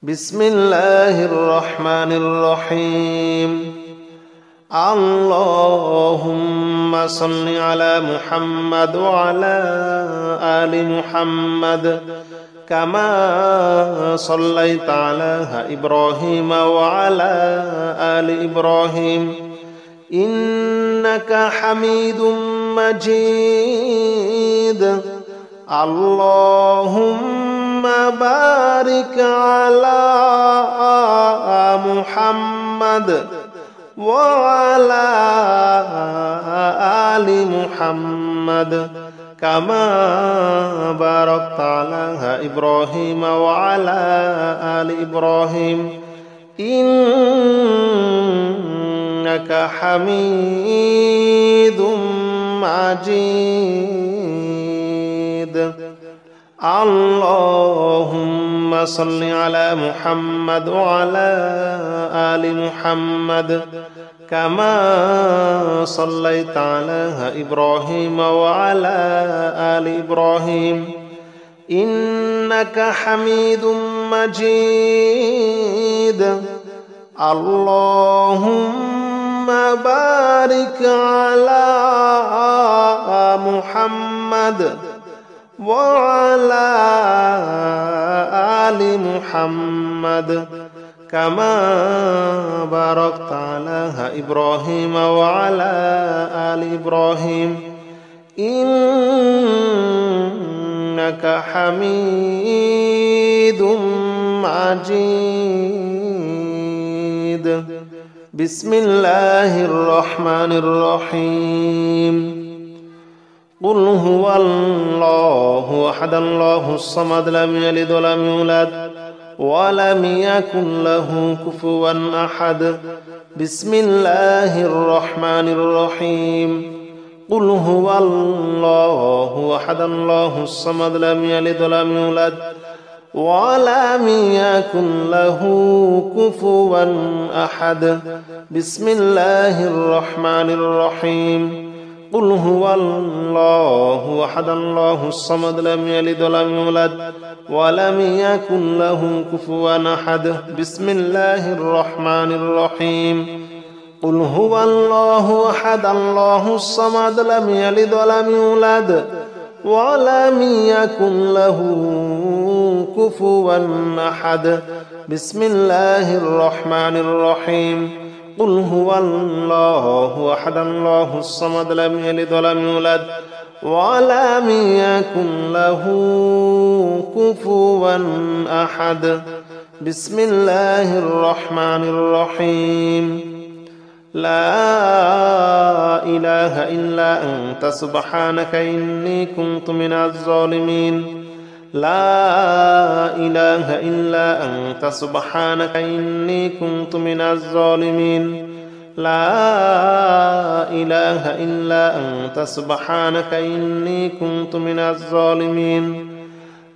بسم الله الرحمن الرحيم. اللهم صل على محمد وعلى آل محمد كما صليت على إبراهيم وعلى آل إبراهيم إنك حميد مجيد. اللهم بارك على محمد وعلى آل محمد كما باركت على إبراهيم وعلى آل إبراهيم إنك حميد مجيد. اللهم صل على محمد وعلى آل محمد كما صليت على إبراهيم وعلى آل إبراهيم إنك حميد مجيد. اللهم بارك على محمد وعلى آل محمد كما باركت على إبراهيم وعلى آل إبراهيم إنك حميد مجيد. بسم الله الرحمن الرحيم. قل هو الله أحد الله الصمد لم يلد ولم يولد ولم يكن له كفوا أحد. بسم الله الرحمن الرحيم. قل هو الله أحد الله الصمد لم يلد ولم يولد ولم يكن له كفوا أحد. بسم الله الرحمن الرحيم. قل هو الله أحد الله الصمد لم يلد ولم يولد ولم يكن له كفوا أحد. بسم الله الرحمن الرحيم. قل هو الله أحد الله الصمد لم يلد ولم يولد ولم يكن له كفوا أحد. بسم الله الرحمن الرحيم. قل هو الله أحد الله الصمد لم يلد ولم يولد ولم يكن له كفوا أحد. بسم الله الرحمن الرحيم. لا إله إلا أنت سبحانك إني كنت من الظالمين. لا إله إلا أنت سبحانك إني كنت من الظالمين. لا إله إلا أنت سبحانك إني كنت من الظالمين.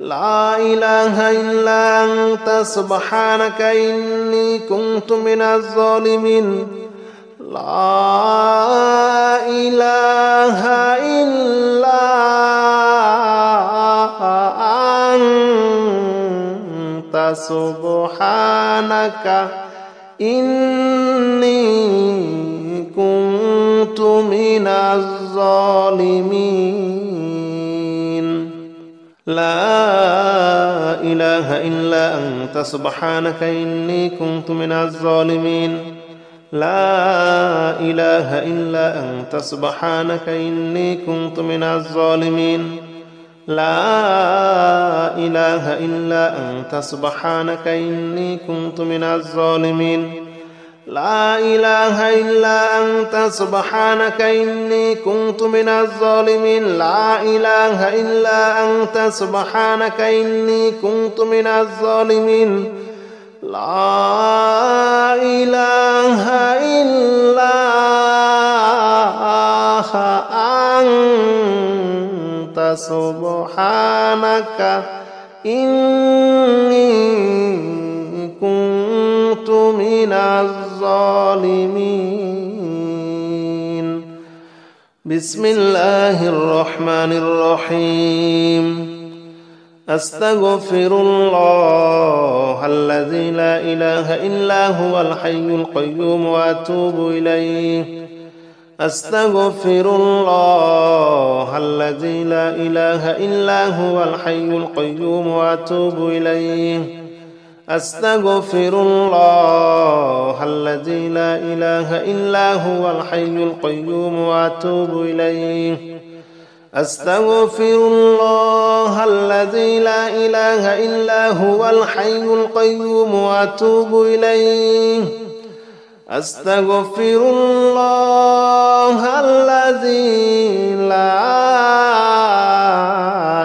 لا إله إلا أنت سبحانك إني كنت من الظالمين. لا إله إلا أنت سبحانك إني كنت من الظالمين. لا إله إلا أنت سبحانك إني كنت من الظالمين. لا إله إلا أنت سبحانك إني كنت من الظالمين. لا إله إلا أنت سبحانك إني كنت من الظالمين. لا إله إلا أنت سبحانك إني كنت من الظالمين. لا إله إلا أنت سبحانك إني كنت من الظالمين. لا إله إلا أنت سبحانك إني كنت من الظالمين. بسم الله الرحمن الرحيم. أستغفر الله الذي لا إله إلا هو الحي القيوم وأتوب إليه أستغفر الله الذي لا إله إلا هو الحي القيوم وأتوب إليه أستغفر الله الذي لا إله إلا هو الحي القيوم وأتوب إليه أستغفر الله الذي لا إله إلا هو الحي القيوم وأتوب إليه أستغفر الله الذي لا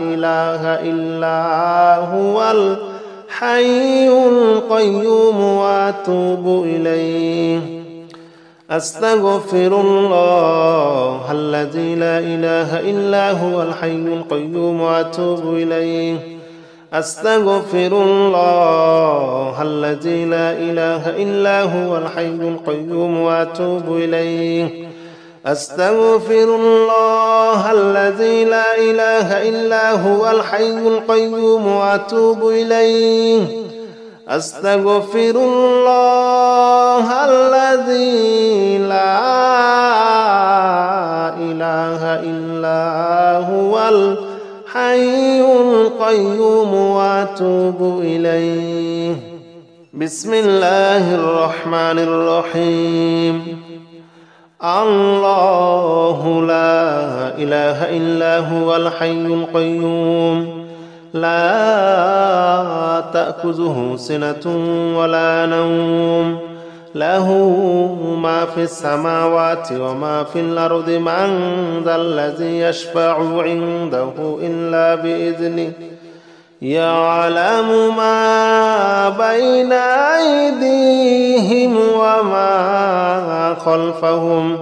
إله إلا هو الحي القيوم وأتوب إليه أستغفر الله الذي لا إله إلا هو الحي القيوم وأتوب إليه أستغفر الله الذي لا إله إلا هو الحي القيوم وأتوب إليه أستغفر الله الذي لا إله إلا هو الحي القيوم وأتوب إليه أستغفر الله الذي لا إله إلا هو الحي القيوم وأتوب إليه بسم الله الرحمن الرحيم الله لا إله إلا هو الحي القيوم لا تأخذه سنة ولا نوم له ما في السماوات وما في الأرض من ذا الذي يشفع عنده إلا بإذنه يعلم ما بين أيديهم وما خلفهم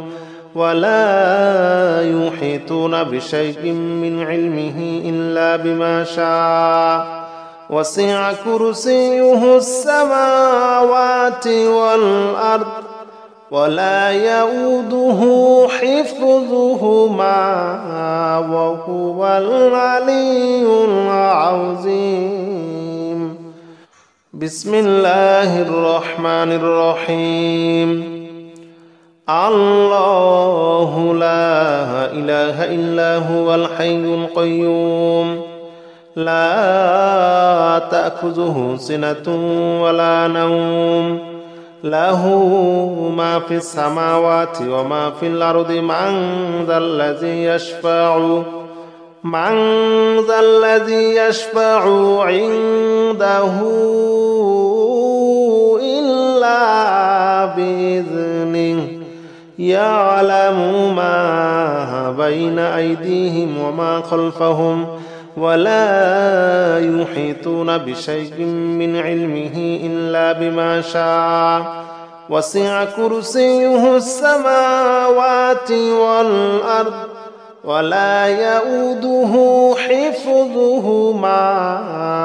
ولا يحيطون بشيء من علمه إلا بما شاء وسع كرسيه السماوات والأرض ولا يؤوده حفظهما وهو العلي العظيم بسم الله الرحمن الرحيم الله لا إله إلا هو الحي القيوم لا تأخذه سنة ولا نوم له ما في السماوات وما في الأرض من ذا الذي يشفع عنده إلا بإذنه يعلم ما بين أيديهم وما خلفهم ولا يحيطون بشيء من علمه إلا بما شاء وسع كرسيه السماوات والأرض ولا يؤوده حفظهما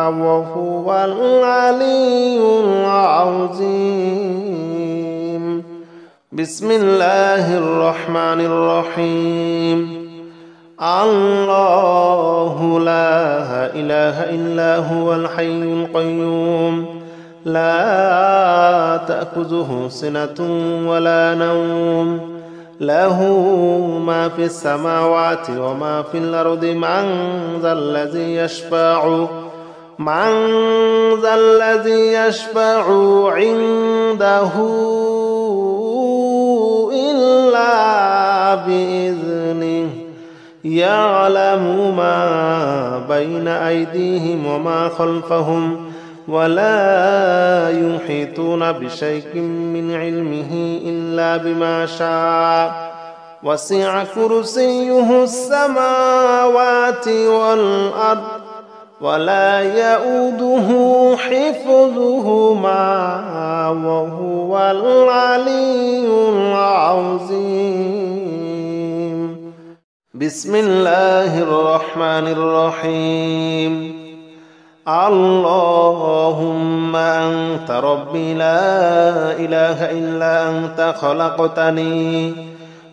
وهو العلي العظيم بسم الله الرحمن الرحيم الله لا إله إلا هو الحي القيوم لا تأخذه سنة ولا نوم له ما في السماوات وما في الأرض من ذا الذي يشفع عنده إلا بإذنه يعلم ما بين أيديهم وما خلفهم ولا يحيطون بشيء من علمه إلا بما شاء وسع كرسيه السماوات والأرض ولا يؤوده حفظهما وهو العلي العظيم بسم الله الرحمن الرحيم اللهم أنت ربي لا إله إلا أنت خلقتني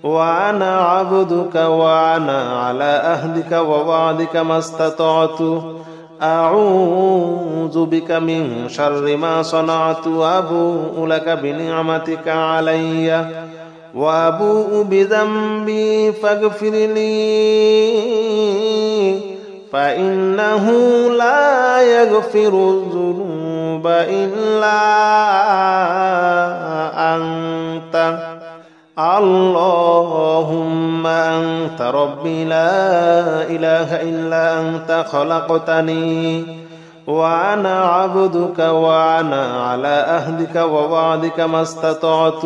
وأنا عبدك وأنا على عهدك ووعدك ما استطعت أعوذ بك من شر ما صنعت وأبوء لك بنعمتك علي وأبوء بذنبي فاغفر لي فإنه لا يغفر الذنوب إلا أنت اللهم أنت ربي لا إله إلا أنت خلقتني وأنا عبدك وأنا على عهدك ووعدك ما استطعت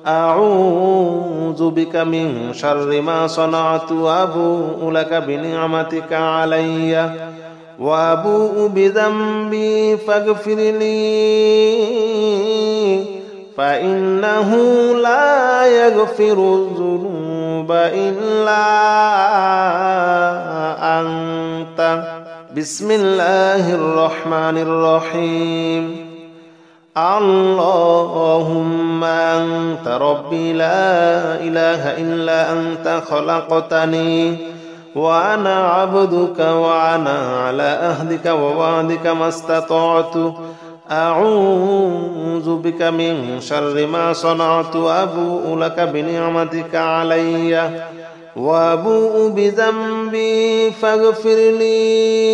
أعوذ بك من شر ما صنعت وأبوء لك بنعمتك علي وأبوء بذنبي فاغفر لي فإنه لا يغفر الذنوب إلا أنت بسم الله الرحمن الرحيم اللهم أنت ربي لا إله إلا أنت خلقتني وأنا عبدك وأنا على عهدك ووعدك ما استطعت أعوذ بك من شر ما صنعت وأبوء لك بنعمتك علي وأبوء بذنبي فاغفر لي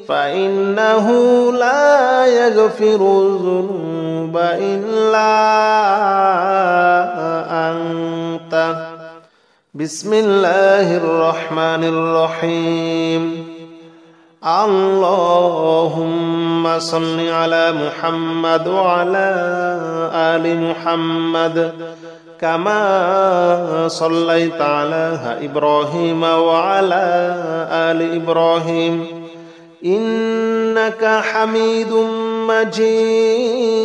فإنه لا يغفر الذنوب إلا أنت بسم الله الرحمن الرحيم اللهم صل على محمد وعلى آل محمد كما صليت على إبراهيم وعلى آل إبراهيم إنك حميد مجيد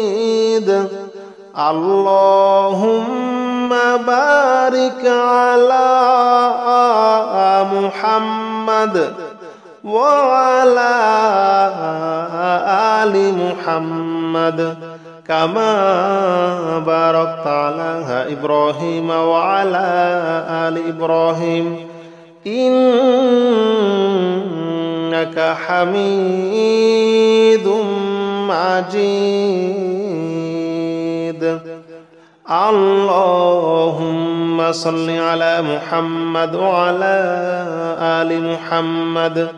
اللهم بارك على محمد وعلى آل محمد كما باركت على إبراهيم وعلى آل إبراهيم إنك حميد مجيد اللهم صل على محمد وعلى آل محمد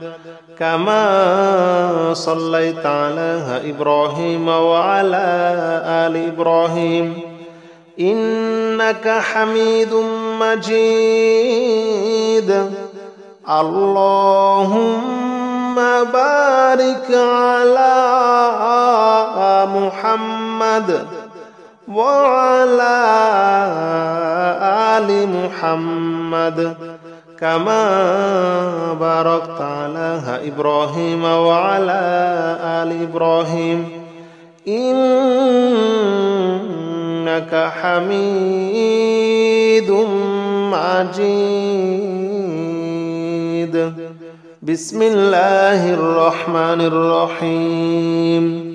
كما صليت على إبراهيم وعلى آل إبراهيم إنك حميد مجيد اللهم بارك على محمد وعلى آل محمد كما باركت على إبراهيم وعلى آل إبراهيم إنك حميد مجيد بسم الله الرحمن الرحيم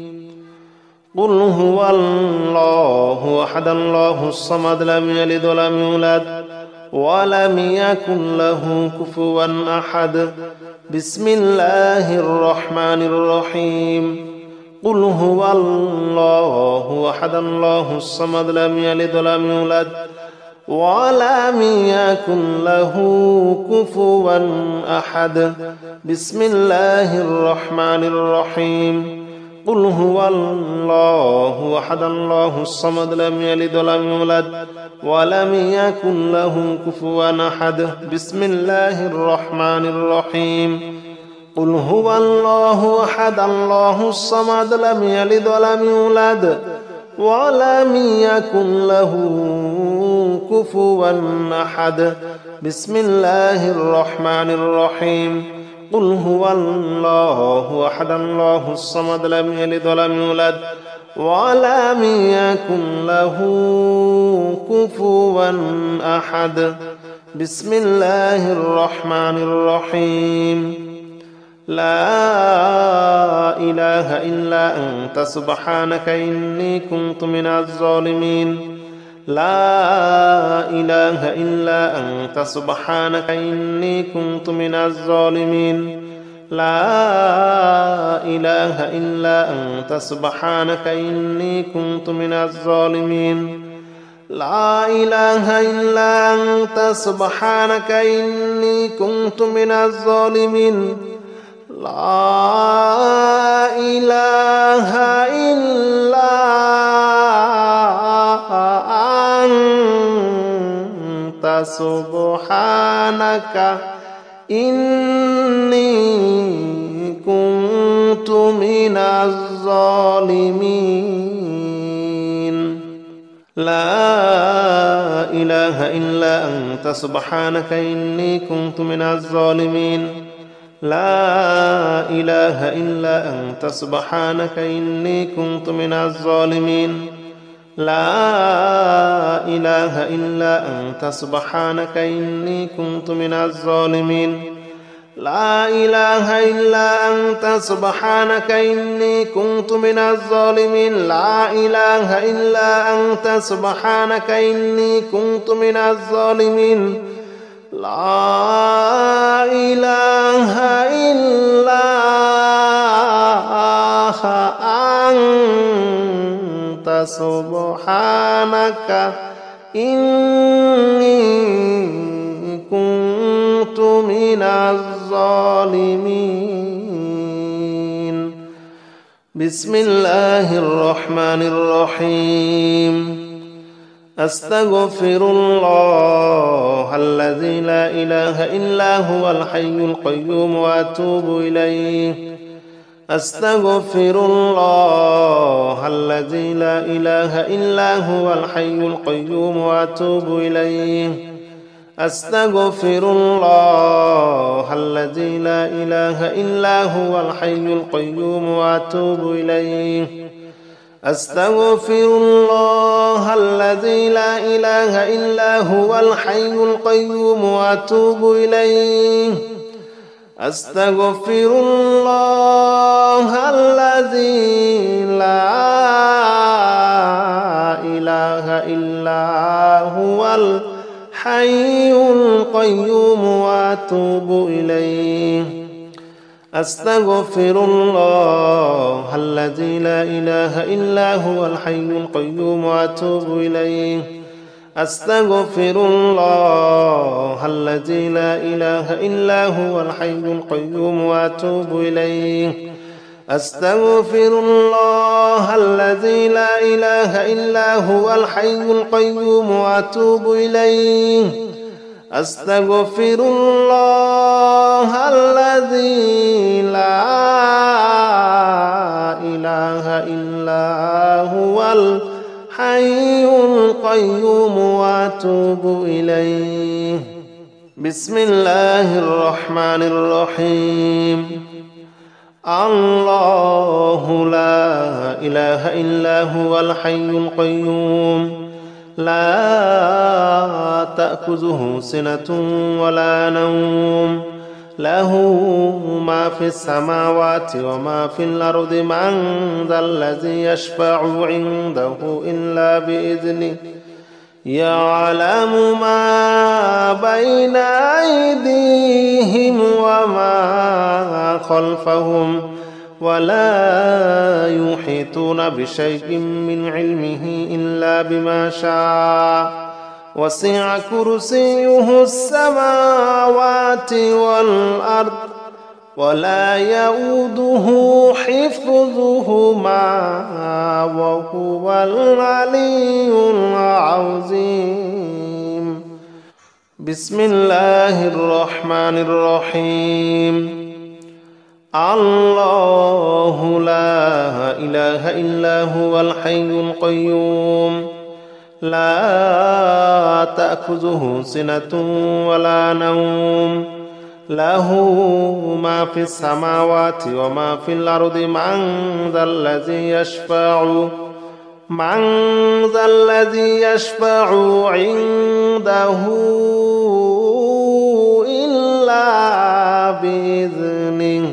قل هو الله أحد الله الصمد لم يلد ولم يولد ولم يكن له كفوا أحد بسم الله الرحمن الرحيم قل هو الله أحد الله الصمد لم يلد ولم يولد ولم يكن له كفوا أحد بسم الله الرحمن الرحيم قل هو الله أحد الله الصمد لم يلد ولم يولد ولم يكن له كفوا أحد بسم الله الرحمن الرحيم قل هو الله أحد الله الصمد لم يلد ولم يولد ولم يكن له كفوا أحد بسم الله الرحمن الرحيم قل هو الله أحد الله الصمد لم يلد ولم يولد ولم يكن له كفوا أحد بسم الله الرحمن الرحيم لا إله إلا أنت سبحانك إني كنت من الظالمين لا إله إلا أنت سبحانك إني كنت من الظالمين لا إله إلا أنت سبحانك إني كنت من الظالمين لا إله إلا أنت سبحانك إني كنت من الظالمين لا إله إلا أنت سبحانك إني كنت من الظالمين لا إله إلا أنت سبحانك إني كنت من الظالمين لا إله إلا أنت سبحانك إني كنت من الظالمين لا إله إلا أنت سبحانك إني كنت من الظالمين لا إله إلا أنت سبحانك إني كنت من الظالمين لا إله إلا أنت سبحانك إني كنت من الظالمين لا إله إلا أنت سبحانك إني كنت من الظالمين بسم الله الرحمن الرحيم أستغفر الله الذي لا إله إلا هو الحي القيوم وأتوب إليه أستغفر الله الذي لا إله إلا هو الحي القيوم وأتوب إليه أستغفر الله الذي لا إله إلا هو الحي القيوم وأتوب إليه أستغفر الله الذي لا إله إلا هو الحي القيوم وأتوب إليه أستغفر الله الذي لا إله إلا هو الحي القيوم وأتوب إليه أستغفر الله الذي لا إله إلا هو الحي القيوم وأتوب إليه أستغفر الله الذي لا إله إلا هو الحي القيوم وأتوب إليه أستغفر الله الذي لا إله إلا هو الحي القيوم وأتوب إليه أستغفر الله الذي لا إله إلا هو الحي القيوم وأتوب إليه بسم الله الرحمن الرحيم الله لا إله إلا هو الحي القيوم لا تأخذه سنة ولا نوم له ما في السماوات وما في الأرض من ذا الذي يشفع عنده إلا بإذنه يعلم ما بين أيديهم وما خلفهم ولا يحيطون بشيء من علمه إلا بما شاء وسع كرسيه السماوات والأرض ولا يؤوده حفظهما وهو العلي العظيم بسم الله الرحمن الرحيم الله لا إله إلا هو الحي القيوم لا تأخذه سنة ولا نوم له ما في السماوات وما في الأرض من ذا الذي يشفع عنده إلا بإذنه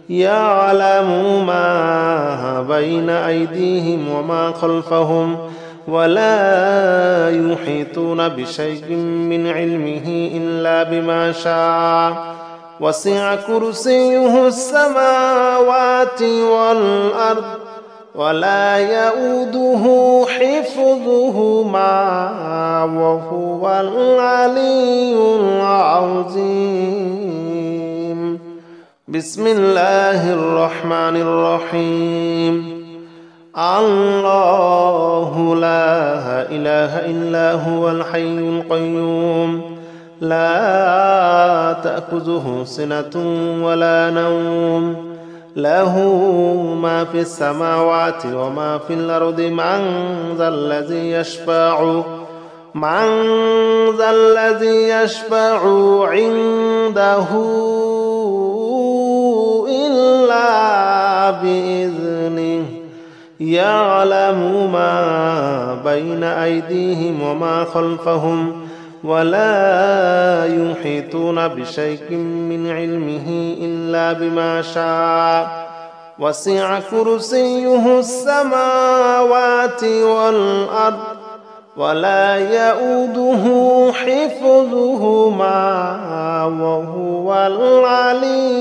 يعلم ما بين أيديهم وما خلفهم ولا يحيطون بشيء من علمه إلا بما شاء وسع كرسيه السماوات والأرض ولا يؤوده حفظهما وهو العلي العظيم. بسم الله الرحمن الرحيم. الله لا إله إلا هو الحي القيوم لا تأخذه سنة ولا نوم له ما في السماوات وما في الأرض من ذا الذي يشفع عنده إلا بإذنه يعلم ما بين أيديهم وما خلفهم ولا يحيطون بشيء من علمه إلا بما شاء وسع كرسيه السماوات والأرض ولا يؤوده حفظهما وهو العلي